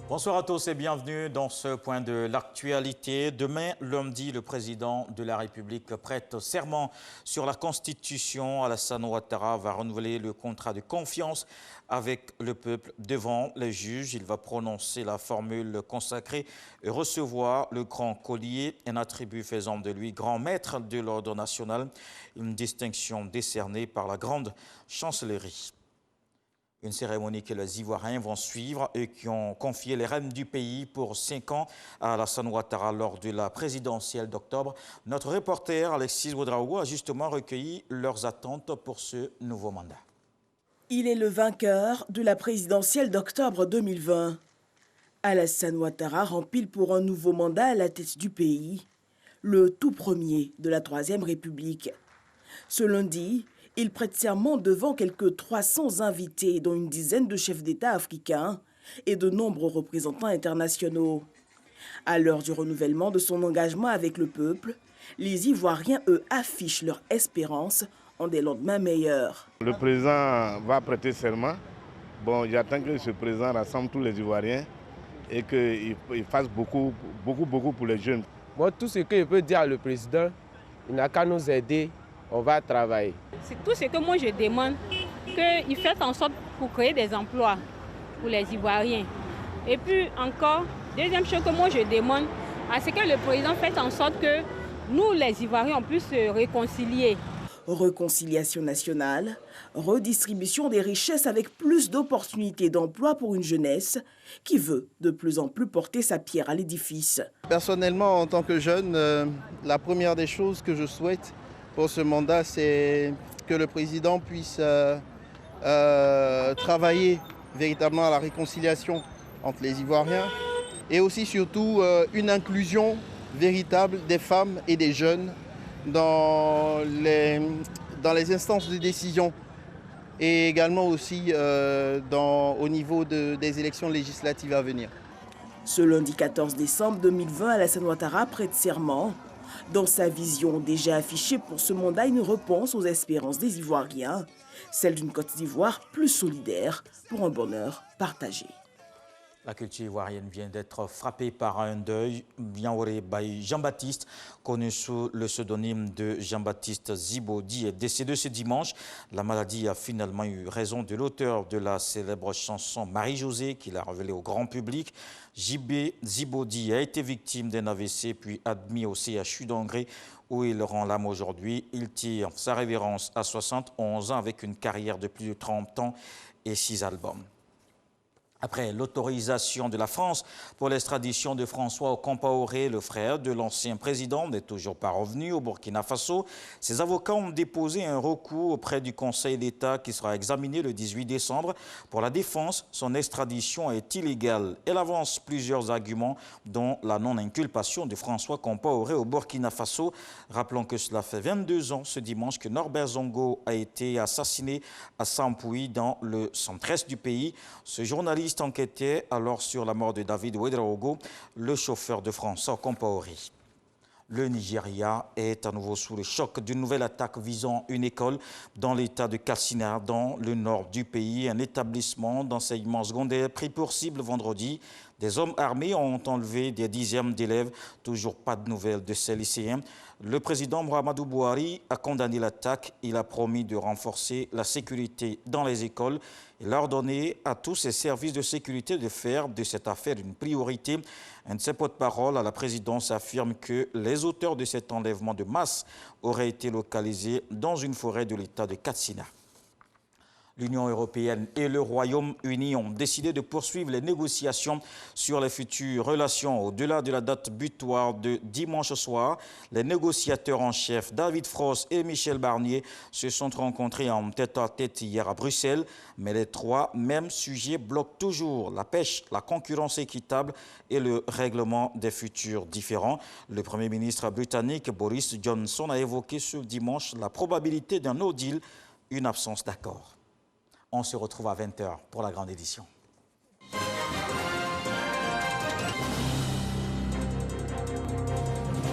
Bonsoir à tous et bienvenue dans ce point de l'actualité. Demain, lundi, le président de la République prête serment sur la Constitution. Alassane Ouattara va renouveler le contrat de confiance avec le peuple devant les juges. Il va prononcer la formule consacrée et recevoir le grand collier, un attribut faisant de lui grand maître de l'ordre national, une distinction décernée par la grande chancellerie. Une cérémonie que les Ivoiriens vont suivre et qui ont confié les rênes du pays pour 5 ans à Alassane Ouattara lors de la présidentielle d'octobre. Notre reporter Alexis Ouedraogo a justement recueilli leurs attentes pour ce nouveau mandat. Il est le vainqueur de la présidentielle d'octobre 2020. Alassane Ouattara rempile pour un nouveau mandat à la tête du pays, le tout premier de la Troisième République. Ce lundi, il prête serment devant quelques 300 invités, dont une dizaine de chefs d'État africains et de nombreux représentants internationaux. À l'heure du renouvellement de son engagement avec le peuple, les Ivoiriens, eux, affichent leur espérance en des lendemains meilleurs. Le président va prêter serment. Bon, j'attends que ce président rassemble tous les Ivoiriens et qu'il fasse beaucoup pour les jeunes. Bon, tout ce que je peux dire à le président, il n'a qu'à nous aider. On va travailler. C'est tout ce que moi je demande, qu'il fasse en sorte pour créer des emplois pour les Ivoiriens. Et puis encore, deuxième chose que moi je demande, c'est que le président fasse en sorte que nous les Ivoiriens on puisse se réconcilier. Réconciliation nationale, redistribution des richesses avec plus d'opportunités d'emploi pour une jeunesse qui veut de plus en plus porter sa pierre à l'édifice. Personnellement, en tant que jeune, la première des choses que je souhaite pour ce mandat, c'est que le président puisse travailler véritablement à la réconciliation entre les Ivoiriens et aussi surtout une inclusion véritable des femmes et des jeunes dans les instances de décision et également aussi au niveau des élections législatives à venir. Ce lundi 14 décembre 2020, Alassane Ouattara prête serment. Dans sa vision déjà affichée pour ce mandat, une réponse aux espérances des Ivoiriens, celle d'une Côte d'Ivoire plus solidaire pour un bonheur partagé. La culture ivoirienne vient d'être frappée par un deuil. Bianworé Baye Jean-Baptiste, connu sous le pseudonyme de Jean-Baptiste Zibodi, est décédé ce dimanche. La maladie a finalement eu raison de l'auteur de la célèbre chanson Marie-Josée qu'il a révélée au grand public. JB Zibodi a été victime d'un AVC puis admis au CHU d'Angré où il rend l'âme aujourd'hui. Il tire sa révérence à 71 ans avec une carrière de plus de 30 ans et 6 albums. Après l'autorisation de la France pour l'extradition de François Compaoré, le frère de l'ancien président, n'est toujours pas revenu au Burkina Faso. Ses avocats ont déposé un recours auprès du Conseil d'État qui sera examiné le 18 décembre. Pour la défense, son extradition est illégale. Elle avance plusieurs arguments, dont la non-inculpation de François Compaoré au Burkina Faso. Rappelons que cela fait 22 ans ce dimanche que Norbert Zongo a été assassiné à Sampouy dans le centre-est du pays. Ce journaliste enquêtait alors sur la mort de David Ouedraogo, le chauffeur de François Compaoré. Le Nigeria est à nouveau sous le choc d'une nouvelle attaque visant une école dans l'état de Katsina, dans le nord du pays. Un établissement d'enseignement secondaire pris pour cible vendredi. Des hommes armés ont enlevé des dizaines d'élèves. Toujours pas de nouvelles de ces lycéens. Le président Muhammadu Buhari a condamné l'attaque. Il a promis de renforcer la sécurité dans les écoles. Il a ordonné à tous ses services de sécurité de faire de cette affaire une priorité. Un de ses porte-parole à la présidence affirme que les auteurs de cet enlèvement de masse auraient été localisés dans une forêt de l'État de Katsina. L'Union européenne et le Royaume-Uni ont décidé de poursuivre les négociations sur les futures relations au-delà de la date butoir de dimanche soir. Les négociateurs en chef David Frost et Michel Barnier se sont rencontrés en tête-à-tête hier à Bruxelles. Mais les trois mêmes sujets bloquent toujours la pêche, la concurrence équitable et le règlement des futurs différends. Le Premier ministre britannique Boris Johnson a évoqué ce dimanche la probabilité d'un no deal, une absence d'accord. On se retrouve à 20 h pour la grande édition.